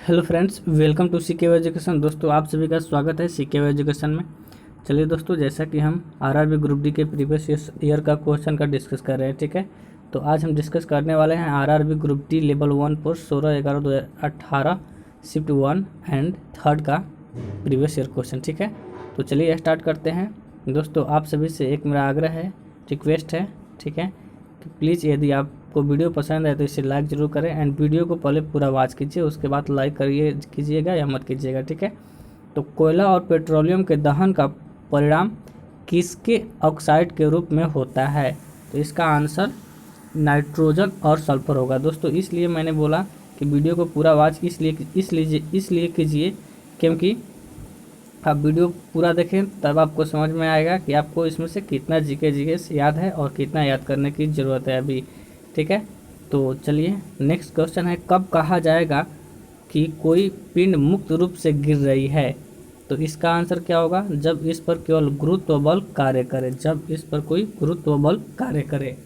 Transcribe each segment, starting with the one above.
Hello friends, welcome to CK education. दोस्तों, आप सभी का स्वागत है सीके एजुकेशन में। चलिए दोस्तों, जैसा कि हम आरआरबी ग्रुप डी के प्रीवियस ईयर का क्वेश्चन का डिस्कस कर रहे हैं, ठीक है। तो आज हम डिस्कस करने वाले हैं आरआरबी ग्रुप डी लेवल 1 पर 16/11/2018 शिफ्ट 1 एंड 3 का प्रीवियस ईयर क्वेश्चन, ठीक है। तो चलिए स्टार्ट करते हैं। दोस्तों, आप सभी से एक मेरा आग्रह है, रिक्वेस्ट है, ठीक है, तो प्लीज़ यदि आपको वीडियो पसंद है तो इसे लाइक ज़रूर करें एंड वीडियो को पहले पूरा वॉच कीजिए, उसके बाद लाइक कीजिएगा या मत कीजिएगा, ठीक है। तो कोयला और पेट्रोलियम के दहन का परिणाम किसके ऑक्साइड के रूप में होता है? तो इसका आंसर नाइट्रोजन और सल्फर होगा। दोस्तों, इसलिए मैंने बोला कि वीडियो को पूरा वॉच इसलिए कीजिए क्योंकि आप वीडियो पूरा देखें तब आपको समझ में आएगा कि आपको इसमें से कितना जीके याद है और कितना याद करने की ज़रूरत है अभी, ठीक है। तो चलिए नेक्स्ट क्वेश्चन है, कब कहा जाएगा कि कोई पिंड मुक्त रूप से गिर रही है? तो इसका आंसर क्या होगा? जब इस पर केवल गुरुत्व बल कार्य करे, जब इस पर कोई गुरुत्व बल कार्य करे।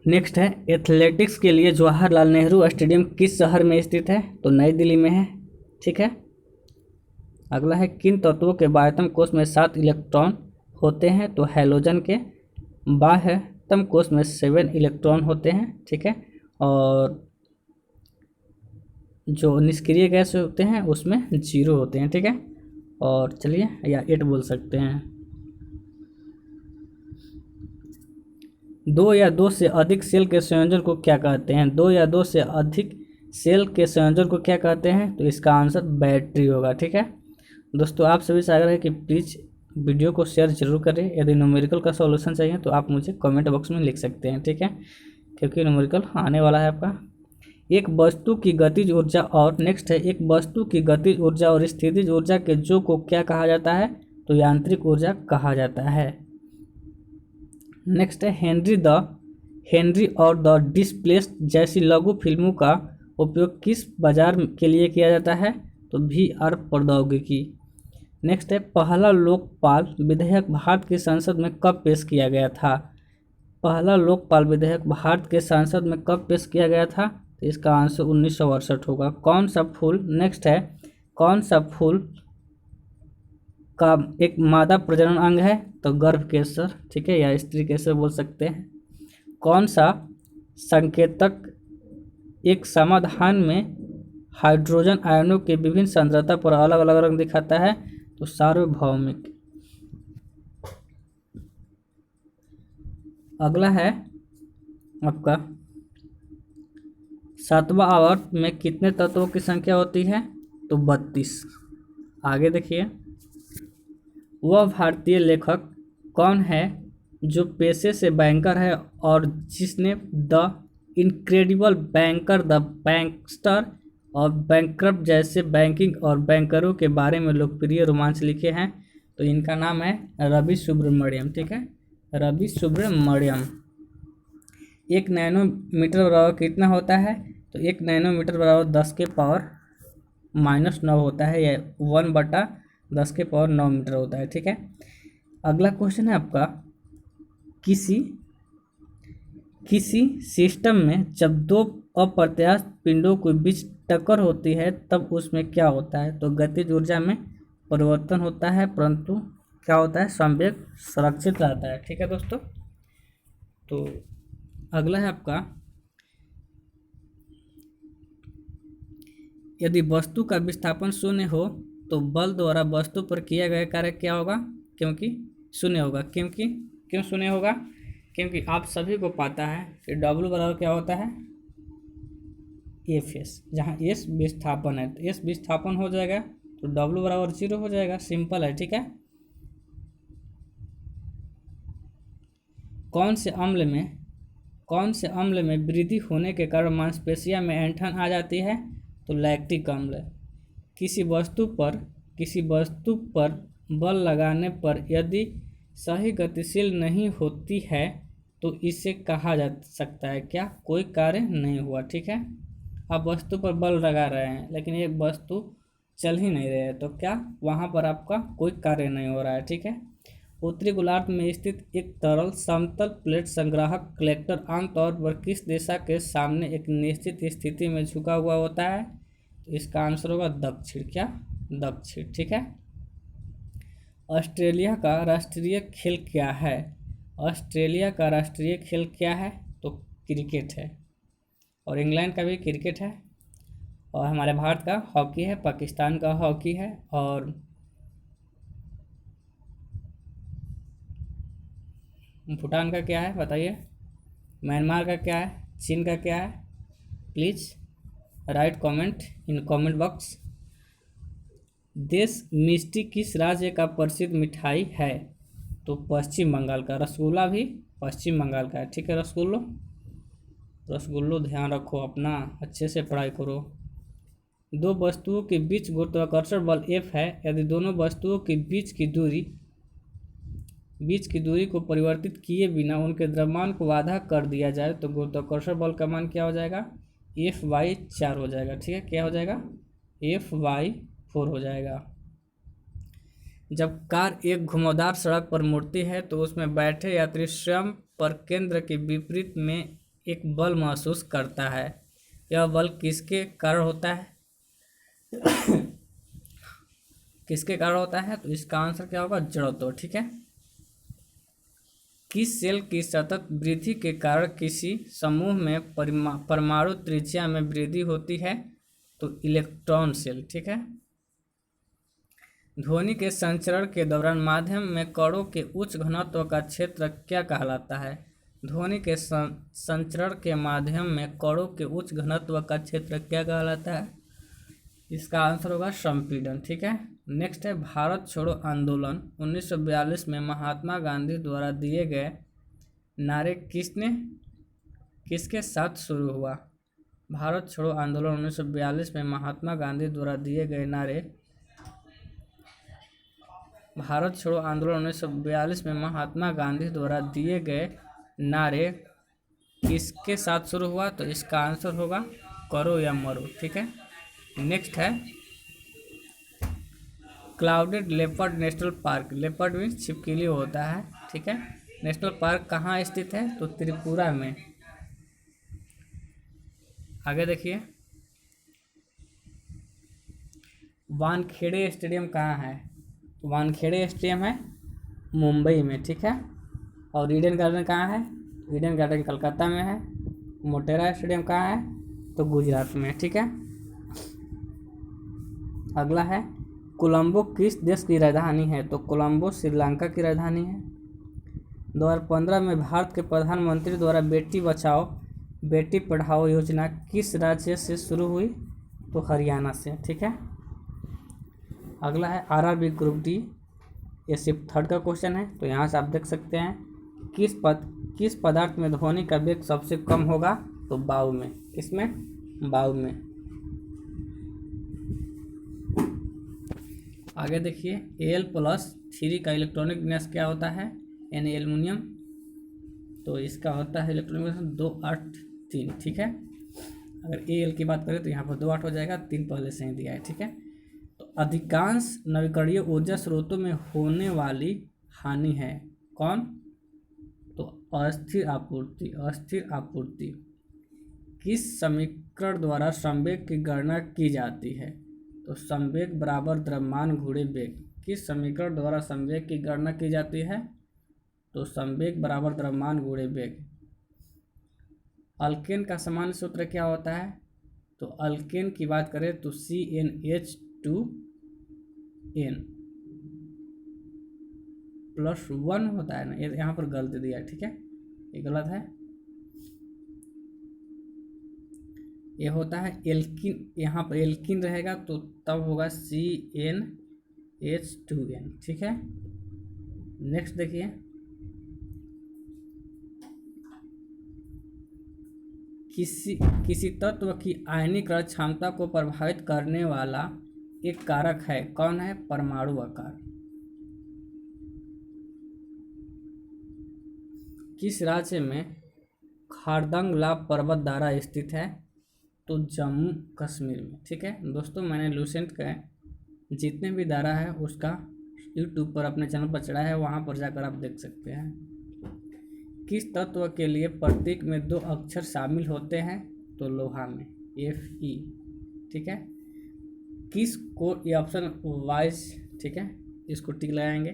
नेक्स्ट है, एथलेटिक्स के लिए जवाहरलाल नेहरू स्टेडियम किस शहर में स्थित है? तो नई दिल्ली में है, ठीक है। अगला है, किन तत्वों के बाह्यतम कोश में 7 इलेक्ट्रॉन होते हैं? तो हैलोजन के बाह्यतम कोश में 7 इलेक्ट्रॉन होते हैं, ठीक है। और जो निष्क्रिय गैस होते हैं उसमें 0 होते हैं, ठीक है। और चलिए, या 8 बोल सकते हैं। 2 या 2 से अधिक सेल के संयोजन को क्या कहते हैं? 2 या 2 से अधिक सेल के संयोजन को क्या कहते हैं? तो इसका आंसर बैटरी होगा, ठीक है। दोस्तों, आप सभी से आग्रह है कि प्लीज़ वीडियो को शेयर जरूर करें। यदि न्यूमेरिकल का सॉल्यूशन चाहिए तो आप मुझे कमेंट बॉक्स में लिख सकते हैं, ठीक है, क्योंकि न्यूमेरिकल आने वाला है आपका। एक वस्तु की गतिज ऊर्जा और नेक्स्ट है, एक वस्तु की गतिज ऊर्जा और स्थितिज ऊर्जा के जो को क्या कहा जाता है? तो यांत्रिक ऊर्जा कहा जाता है। नेक्स्ट है, हेनरी और द डिस्प्लेस्ड जैसी लघु फिल्मों का उपयोग किस बाजार के लिए किया जाता है? तो VR प्रौद्योगिकी। नेक्स्ट है, पहला लोकपाल विधेयक भारत की संसद में कब पेश किया गया था? पहला लोकपाल विधेयक भारत के संसद में कब पेश किया गया था? तो इसका आंसर 1968 होगा। कौन सा फूल, नेक्स्ट है, कौन सा फूल का एक मादा प्रजनन अंग है? तो गर्भ केसर, ठीक है, या स्त्री केसर बोल सकते हैं। कौन सा संकेतक एक समाधान में हाइड्रोजन आयनों के विभिन्न सांद्रता पर अलग अलग रंग दिखाता है? तो सार्वभौमिक। अगला है आपका, 7वां आवर्त में कितने तत्वों की संख्या होती है? तो 32। आगे देखिए, वह भारतीय लेखक कौन है जो पेशे से बैंकर है और जिसने द इनक्रेडिबल बैंकर, द बैंकस्टर और बैंकक्रप्ट जैसे बैंकिंग और बैंकरों के बारे में लोकप्रिय रोमांच लिखे हैं? तो इनका नाम है रवि सुब्रमण्यम, ठीक है, रवि सुब्रमण्यम। 1 नैनोमीटर बराबर कितना होता है? तो 1 नैनोमीटर बराबर 10⁻⁻9 होता है, या 1/10⁻9 मीटर होता है, ठीक है। अगला क्वेश्चन है आपका, किसी सिस्टम में जब 2 अप्रत्याशित पिंडों के बीच टक्कर होती है तब उसमें क्या होता है? तो गतिज ऊर्जा में परिवर्तन होता है, परंतु क्या होता है? संवेग सुरक्षित रहता है, ठीक है दोस्तों। तो अगला है आपका, यदि वस्तु का विस्थापन शून्य हो तो बल द्वारा वस्तु पर किया गया कार्य क्या होगा? क्योंकि शून्य होगा। क्यों शून्य होगा? क्योंकि आप सभी को पता है कि W बराबर क्या होता है? Fs, जहाँ S विस्थापन है तो S विस्थापन हो जाएगा तो W बराबर 0 हो जाएगा। सिंपल है, ठीक है। कौन से अम्ल में वृद्धि होने के कारण मांसपेशियों में ऐंठन आ जाती है? तो लैक्टिक अम्ल। किसी वस्तु पर बल लगाने पर यदि सही गतिशील नहीं होती है तो इसे कहा जा सकता है क्या? कोई कार्य नहीं हुआ, ठीक है। आप वस्तु पर बल लगा रहे हैं लेकिन ये वस्तु चल ही नहीं रही है तो क्या? वहाँ पर आपका कोई कार्य नहीं हो रहा है, ठीक है। उत्तरी गोलार्ध में स्थित एक तरल समतल प्लेट संग्राहक कलेक्टर आमतौर पर किस दिशा के सामने एक निश्चित स्थिति में झुका हुआ होता है? तो इसका आंसर होगा दक्षिण। क्या? दक्षिण। ठीक है। ऑस्ट्रेलिया का राष्ट्रीय खेल क्या है? ऑस्ट्रेलिया का राष्ट्रीय खेल क्या है? तो क्रिकेट है। और इंग्लैंड का भी क्रिकेट है। और हमारे भारत का हॉकी है, पाकिस्तान का हॉकी है, और भूटान का क्या है बताइए? म्यांमार का क्या है? चीन का क्या है? Please write comment in comment box. देश मिष्टी किस राज्य का प्रसिद्ध मिठाई है? तो पश्चिम बंगाल का। रसगुल्ला भी पश्चिम बंगाल का है। ठीक है। रसगुल्लो ध्यान रखो अपना, अच्छे से पढ़ाई करो। दो वस्तुओं के बीच गुरुत्वाकर्षण बल F है। यदि दोनों वस्तुओं के बीच की दूरी को परिवर्तित किए बिना उनके द्रव्यमान को आधा कर दिया जाए तो गुरुत्वाकर्षण बल का मान क्या हो जाएगा? F/4 हो जाएगा। ठीक है। क्या हो जाएगा? F/4 हो जाएगा। जब कार एक घुमावदार सड़क पर मुड़ती है तो उसमें बैठे यात्री स्वयं पर केंद्र के विपरीत में एक बल महसूस करता है। यह बल किसके कारण होता है? किसके कारण होता है? तो इसका आंसर क्या होगा? जड़त्व। ठीक है। किस सेल की सतत वृद्धि के कारण किसी समूह में परमाणु त्रिज्या में वृद्धि होती है? तो इलेक्ट्रॉन सेल। ठीक है। ध्वनि के संचरण के दौरान माध्यम में कणों के उच्च घनत्व का क्षेत्र क्या कहलाता है? ध्वनि के संचरण के माध्यम में कणों के उच्च घनत्व का क्षेत्र क्या कहलाता है? इसका आंसर होगा संपीड़न। ठीक है। नेक्स्ट है भारत छोड़ो आंदोलन 1942 में महात्मा गांधी द्वारा दिए गए नारे किसके साथ शुरू हुआ? भारत छोड़ो आंदोलन 1942 में महात्मा गांधी द्वारा दिए गए नारे भारत छोड़ो आंदोलन 1942 में महात्मा गांधी द्वारा दिए गए नारे किसके साथ शुरू हुआ? तो इसका आंसर होगा करो या मरो। ठीक है। नेक्स्ट है clouded leopard national park. Leopard means छिपकली होता है। ठीक है। नेशनल पार्क कहाँ स्थित है? तो त्रिपुरा में। आगे देखिए वानखेड़े स्टेडियम कहाँ है? तो वानखेड़े स्टेडियम है मुंबई में। ठीक है। और ईडन गार्डन कहाँ है? ईडन गार्डन कलकत्ता में है। मोटेरा स्टेडियम कहाँ है? तो गुजरात में। ठीक है। अगला है कोलंबो किस देश की राजधानी है? तो कोलंबो श्रीलंका की राजधानी है। 2015 में भारत के प्रधानमंत्री द्वारा बेटी बचाओ बेटी पढ़ाओ योजना किस राज्य से शुरू हुई? तो हरियाणा से। ठीक है। अगला है आरआरबी ग्रुप डी। ये सिर्फ थर्ड का क्वेश्चन है। तो यहाँ से आप देख सकते हैं किस पदार्थ में ध्वनि का वेग सबसे कम होगा? तो वायु में। किसमें? वायु में। आगे देखिए Al+3 का इलेक्ट्रॉनिक विन्यास क्या होता है? यानी एल्युमिनियम। तो इसका होता है इलेक्ट्रॉनिक विन्यास 283। ठीक है। अगर Al की बात करें तो यहाँ पर 2 8 हो जाएगा, 3 पहले से ही दिया है। ठीक है। तो अधिकांश नवीकरणीय ऊर्जा स्रोतों में होने वाली हानि है कौन? तो अस्थिर आपूर्ति। किस समीकरण द्वारा संवेग की गणना की जाती है? तो संवेग बराबर द्रव्यमान गुणे वेग। किस समीकरण द्वारा संवेग की गणना की जाती है? तो संवेग बराबर द्रव्यमान गुणे वेग। अल्केन का सामान्य सूत्र क्या होता है? तो अल्केन की बात करें तो CnH2n+1 होता है ना। ये यहाँ पर गलत दिया है। ठीक है। ये गलत है। ये होता है एल्किन। यहाँ पर एल्किन रहेगा तो तब होगा CnH2n। ठीक है। नेक्स्ट देखिए किसी तत्व की आयनीकरण क्षमता को प्रभावित करने वाला एक कारक है। कौन है? परमाणु आकार। किस राज्य में खारदंगला पर्वत धारा स्थित है? तो जम्मू कश्मीर में। ठीक है दोस्तों, मैंने लूसेंट का जितने भी धारा है उसका यूट्यूब पर अपने चैनल पर चढ़ाया है, वहाँ पर जाकर आप देख सकते हैं। किस तत्व के लिए प्रतीक में 2 अक्षर शामिल होते हैं? तो लोहा में Fe, ठीक है। किस कोड, ये ऑप्शन वाइज, ठीक है, इसको टिक लगाएंगे।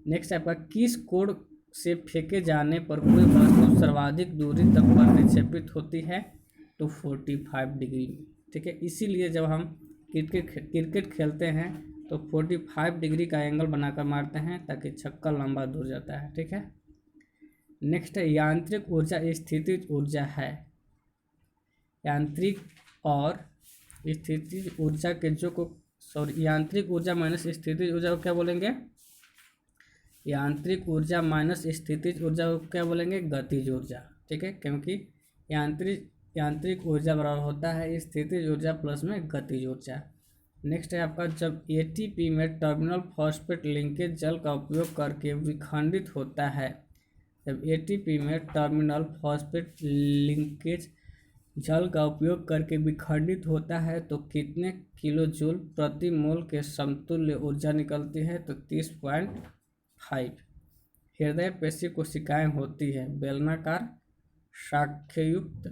नेक्स्ट आपका, किस कोड से फेंके जाने पर कोई वस्तु सर्वाधिक दूरी तक पर निक्षेपित होती है? तो 45 डिग्री में, ठीक है। इसीलिए जब हम क्रिकेट खेलते हैं तो 45 डिग्री का एंगल बनाकर मारते हैं ताकि छक्का लंबा दूर जाता है, ठीक है। नेक्स्ट है, यांत्रिक ऊर्जा स्थितिज ऊर्जा है। यांत्रिक और स्थितिज ऊर्जा के जो को यांत्रिक ऊर्जा माइनस स्थितिज ऊर्जा को क्या बोलेंगे? यांत्रिक ऊर्जा माइनस स्थितिज ऊर्जा को क्या बोलेंगे? गतिज ऊर्जा, ठीक है। क्योंकि यांत्रिक ऊर्जा बराबर होता है स्थितिज ऊर्जा प्लस में गतिज ऊर्जा। नेक्स्ट है आपका, जब एटीपी में टर्मिनल फॉस्फेट लिंकेज जल का उपयोग करके विखंडित होता है, जब एटीपी में टर्मिनल फॉस्फेट लिंकेज जल का उपयोग करके विखंडित होता है तो कितने किलो जूल प्रति मोल के समतुल्य ऊर्जा निकलती है? तो 30.5। हृदय पेशी कोशिकाएं होती है बेलनाकार, शाख्ययुक्त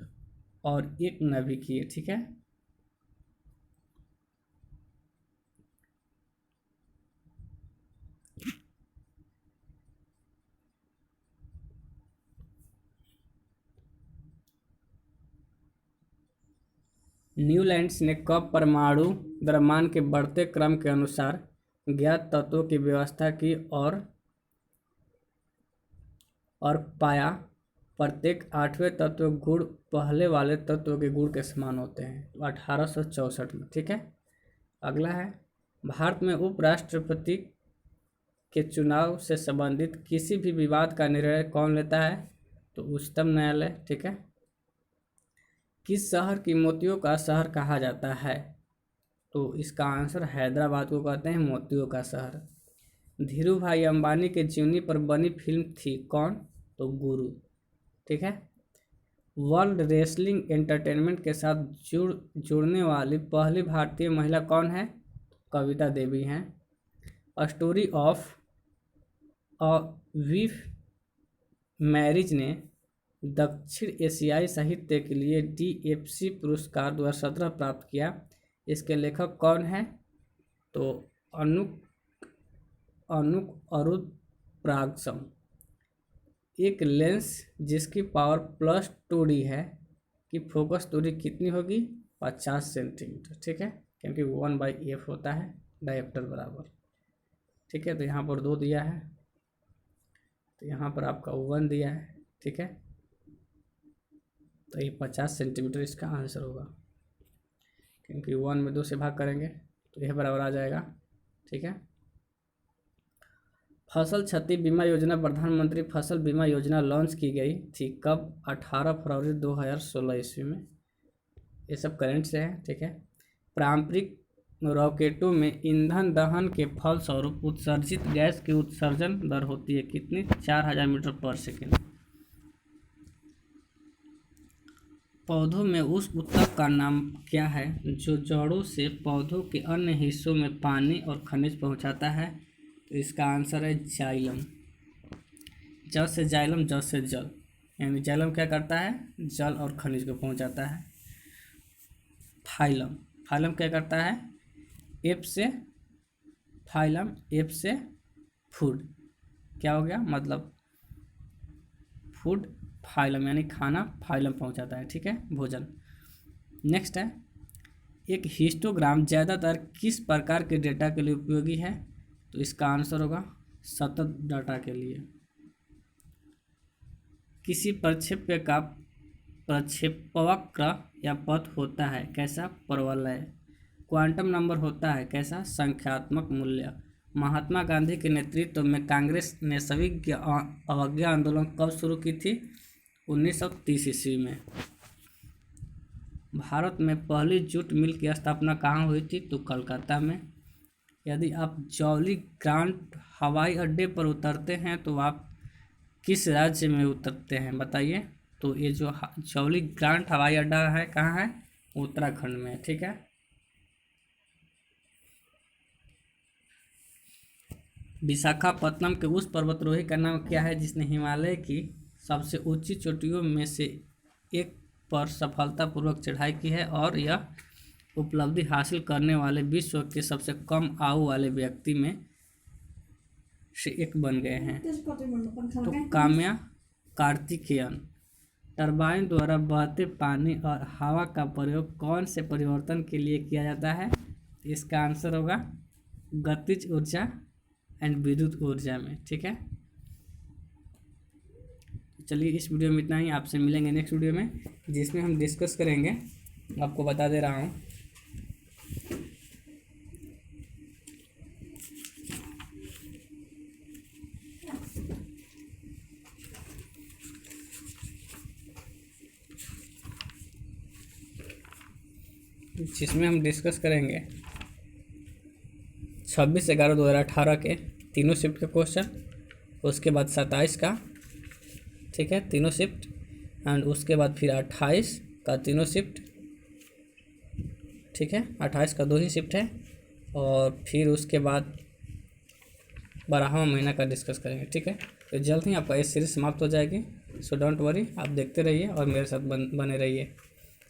और एक नाभिकीय, ठीक है। न्यूलैंड्स ने कब परमाणु द्रव्यमान के बढ़ते क्रम के अनुसार ज्ञात तत्वों की व्यवस्था की और पाया प्रत्येक 8वें तत्व गुण पहले वाले तत्व के गुण के समान होते हैं? तो 1864 में, ठीक है। अगला है, भारत में उपराष्ट्रपति के चुनाव से संबंधित किसी भी विवाद का निर्णय कौन लेता है? तो उच्चतम न्यायालय, ठीक है। किस शहर की मोतियों का शहर कहा जाता है? तो इसका आंसर हैदराबाद को कहते हैं मोतियों का शहर। धीरू भाई अंबानी के जीवनी पर बनी फिल्म थी कौन? तो गुरु, ठीक है। वर्ल्ड रेसलिंग एंटरटेनमेंट के साथ जुड़ने वाली पहली भारतीय महिला कौन है? कविता देवी हैं। A story of a wife marriage ने दक्षिण एशियाई साहित्य के लिए DFC पुरस्कार 2017 प्राप्त किया। इसके लेखक कौन है? तो अनुक अरुद्राक्षम। एक लेंस जिसकी पावर +2D है कि फोकस दूरी कितनी होगी? 50 सेंटीमीटर, ठीक है। क्योंकि 1/f होता है डायप्टर बराबर, ठीक है। तो यहाँ पर 2 दिया है, तो यहाँ पर आपका 1 दिया है, ठीक है। तो ये 50 सेंटीमीटर इसका आंसर होगा, क्योंकि 1 में 2 से भाग करेंगे तो यह बराबर आ जाएगा, ठीक है। फसल क्षति बीमा योजना, प्रधानमंत्री फसल बीमा योजना लॉन्च की गई थी कब? 18 फरवरी 2016 ईस्वी में। ये सब करंट से है, ठीक है। पारंपरिक रॉकेटों में ईंधन दहन के फलस्वरूप उत्सर्जित गैस की उत्सर्जन दर होती है कितनी? 4000 मीटर पर सेकेंड। पौधों में उस ऊतक का नाम क्या है जो जड़ों से पौधों के अन्य हिस्सों में पानी और खनिज पहुंचाता है? तो इसका आंसर है जाइलम। ज से जाइलम, ज से जल, यानी जाइलम क्या करता है? जल और खनिज को पहुंचाता है। फाइलम, फाइलम क्या करता है? एफ से फाइलम, एफ से फूड, क्या हो गया? मतलब फूड फाइलम, यानी खाना फाइलम पहुंचाता है, ठीक है, भोजन। नेक्स्ट है, एक हिस्टोग्राम ज़्यादातर किस प्रकार के डेटा के लिए उपयोगी है? तो इसका आंसर होगा सतत डाटा के लिए। किसी प्रक्षेप्य का प्रक्षेपवक्र या पथ होता है कैसा? परवलय। क्वांटम नंबर होता है कैसा? संख्यात्मक मूल्य। महात्मा गांधी के नेतृत्व में कांग्रेस ने सभी अवज्ञा आंदोलन कब शुरू की थी? 1930 ईस्वी में। भारत में पहली जूट मिल की स्थापना कहाँ हुई थी? तो कलकत्ता में। यदि आप जॉली ग्रांट हवाई अड्डे पर उतरते हैं तो आप किस राज्य में उतरते हैं बताइए? तो ये जो जॉली ग्रांट हवाई अड्डा है कहाँ है? उत्तराखंड में, ठीक है। विशाखापत्तनम के उस पर्वतारोही का नाम क्या है जिसने हिमालय की सबसे ऊंची चोटियों में से एक पर सफलतापूर्वक चढ़ाई की है और यह उपलब्धि हासिल करने वाले विश्व के सबसे कम आयु वाले व्यक्ति में से एक बन गए हैं? तो काम्या कार्तिकेयन। टरबाइन द्वारा बहते पानी और हवा का प्रयोग कौन से परिवर्तन के लिए किया जाता है? इसका आंसर होगा गतिज ऊर्जा एंड विद्युत ऊर्जा में। ठीक है, चलिए इस वीडियो में इतना ही। आपसे मिलेंगे नेक्स्ट वीडियो में, जिसमें हम डिस्कस करेंगे, आपको बता दे रहा हूँ, जिसमें हम डिस्कस करेंगे 26/11/2018 के तीनों शिफ्ट के क्वेश्चन, उसके बाद 27 का, ठीक है, तीनों शिफ्ट, एंड उसके बाद फिर 28 का तीनों शिफ्ट, ठीक है, 28 का 2 ही शिफ्ट है, और फिर उसके बाद 12वां महीना का डिस्कस करेंगे। ठीक है, तो जल्द ही आपका ये सीरीज समाप्त हो जाएगी। सो डोंट वरी, आप देखते रहिए और मेरे साथ बने रहिए।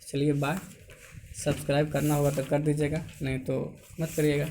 चलिए बाय। सब्सक्राइब करना होगा तो कर दीजिएगा, नहीं तो मत करिएगा।